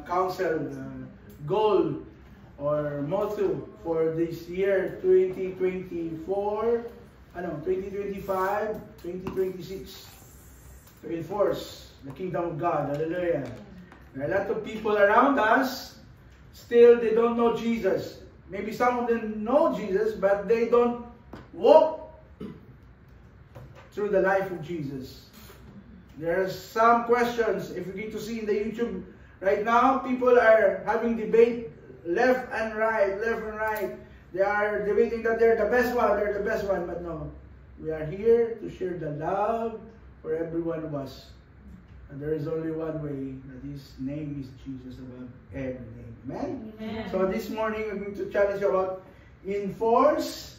counsel, goal, or motto for this year 2024, 2025, 2026 to enforce the kingdom of God. Hallelujah. There are a lot of people around us, still they don't know Jesus. Maybe some of them know Jesus, but they don't walk through the life of Jesus. There are some questions. If you get to see in the YouTube right now, people are having debate left and right. They are debating that they're the best one, but no. We are here to share the love for every one of us. And there is only one way, that His name is Jesus above every name. Amen? Amen. So this morning, I'm going to challenge you about enforce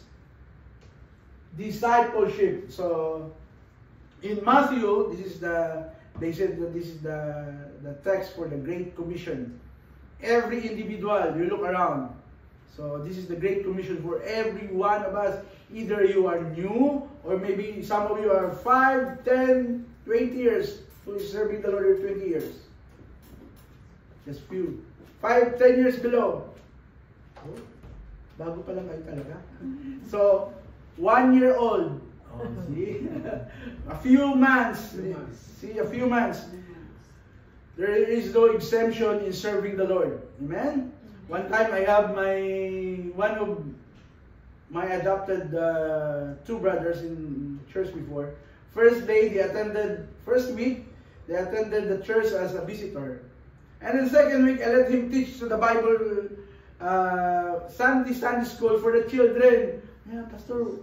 discipleship. So in Matthew, they said that this is the text for the Great Commission. Every individual, you look around. So this is the Great Commission for every one of us. Either you are new, or maybe some of you are 5, 10, 20 years who is serving the Lord 20 years. Just few. 5, 10 years below. Oh, bago pa lang kayo talaga. So, 1 year old. Oh, see? A few months. See, a few months. There is no exemption in serving the Lord. Amen? One time I have one of my adopted two brothers in church before. First week, they attended the church as a visitor. And then second week, I let him teach to the Bible Sunday school for the children. Yeah, Pastor,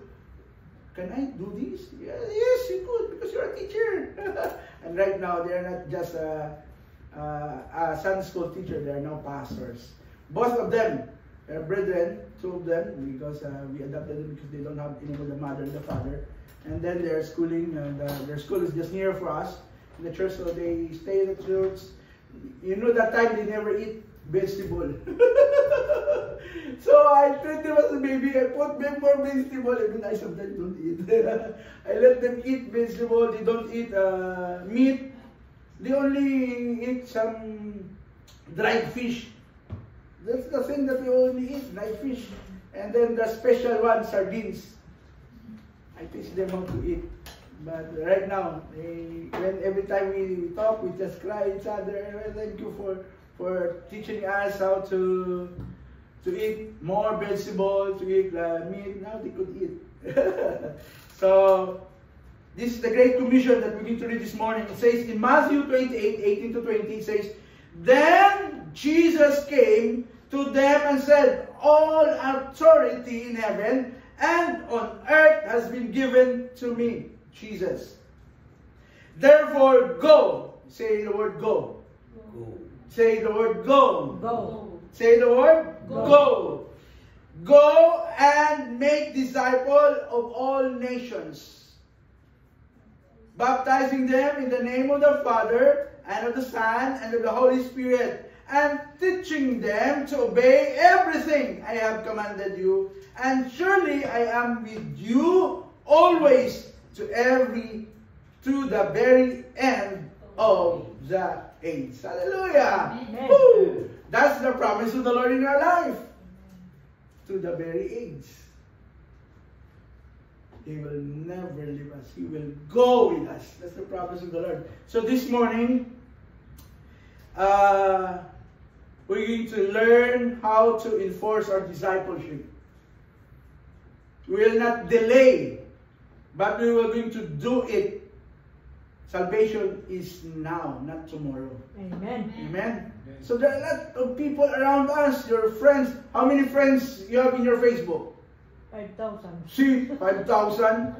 can I do this? Yeah, yes, you could, because you're a teacher. And right now, they're not just a Sunday school teacher, they are now pastors. Both of them are brethren, two of them, because we adopted them because they don't have anymore the mother and the father. And then they're schooling, and their school is just near for us in the church, so they stay in the church. You know, that time they never eat vegetable. So I treat them as a baby. I put them more vegetable. Even I sometimes don't eat. I let them eat vegetable. They don't eat meat. They only eat some dried fish. That's the thing that we only eat, dried fish. And then the special one, sardines. I teach them how to eat. But right now, every time we talk, we just cry each other. Thank you for teaching us how to eat more vegetable, to eat meat. Now they could eat. So this is the Great Commission that we're going to read this morning. It says in Matthew 28:18-20, it says, "Then Jesus came to them and said, all authority in heaven and on earth has been given to me." Jesus. "Therefore go." Say the word go. Go. Say the word go. Go. Say the word go. Go. Go and make disciples of all nations, baptizing them in the name of the Father and of the Son and of the Holy Spirit, and teaching them to obey everything I have commanded you. And surely I am with you always, to the very end of the age. Hallelujah! Woo! That's the promise of the Lord in our life. To the very age. He will never leave us. He will go with us. That's the promise of the Lord. So this morning, we're going to learn how to enforce our discipleship. We will not delay, but we are going to do it. Salvation is now, not tomorrow. Amen. Amen. So there are a lot of people around us, your friends. How many friends you have in your Facebook? 5,000. See, 5,000.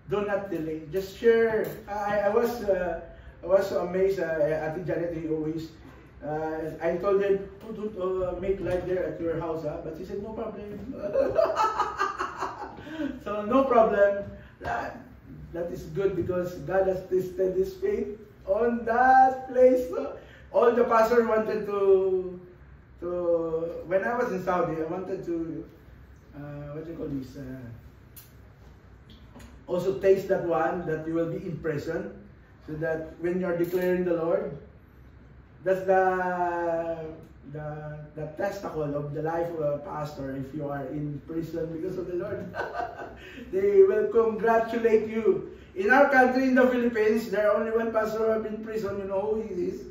Do not delay. Just share. I was so amazed. Ate Janet, he always. I told him, oh, don't make live there at your house, huh? But he said, no problem. So no problem. That is good because God has tested His faith on that place. So all the pastors wanted to when I was in Saudi, I wanted to what do you call this? Also taste that one, that you will be in prison, so that when you are declaring the Lord, That's the testicle of the life of a pastor if you are in prison because of the Lord. They will congratulate you. In our country, in the Philippines, there are only one pastor who has been in prison. You know who he is?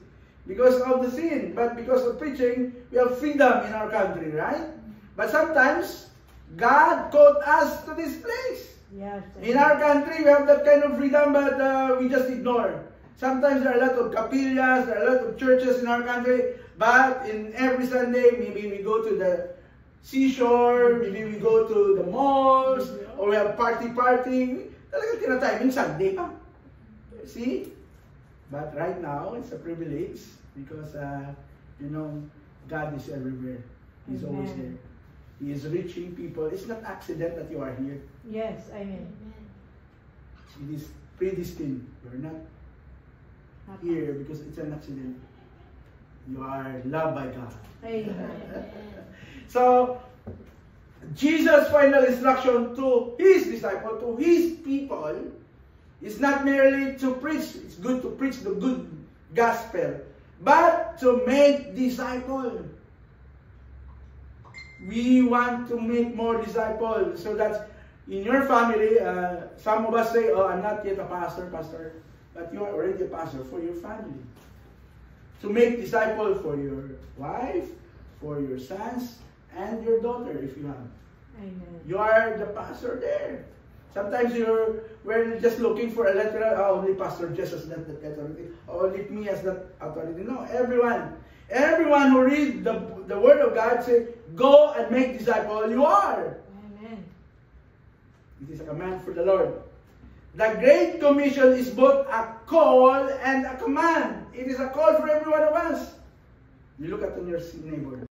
Because of the sin. But because of preaching, we have freedom in our country, right? But sometimes, God called us to this place. Yes. In our country, we have that kind of freedom, but we just ignore. Sometimes there are a lot of capillas, there are a lot of churches in our country, but in every Sunday, maybe we go to the seashore, maybe we go to the malls, or we have party. Talagang tinatiming Sunday pa. See? But right now, it's a privilege because, you know, God is everywhere. He's always there. He is reaching people. It's not accident that you are here. Yes, amen. It is predestined. You're not here because it's an accident. You are loved by God. Amen. So, Jesus' final instruction to his disciple, to his people, is not merely to preach. It's good to preach the good gospel, but to make disciples. We want to make more disciples so that in your family, some of us say, oh, I'm not yet a pastor, but you are already a pastor for your family. To make disciples for your wife, for your sons, and your daughter if you have. Amen. You are the pastor there. Sometimes we're just looking for a letter, only Pastor Jess has that authority, or only me has that authority. No, everyone who reads the Word of God say, go and make disciples. You are. Amen. It is a command for the Lord. The Great Commission is both a call and a command. It is a call for every one of us. You look at your neighbor.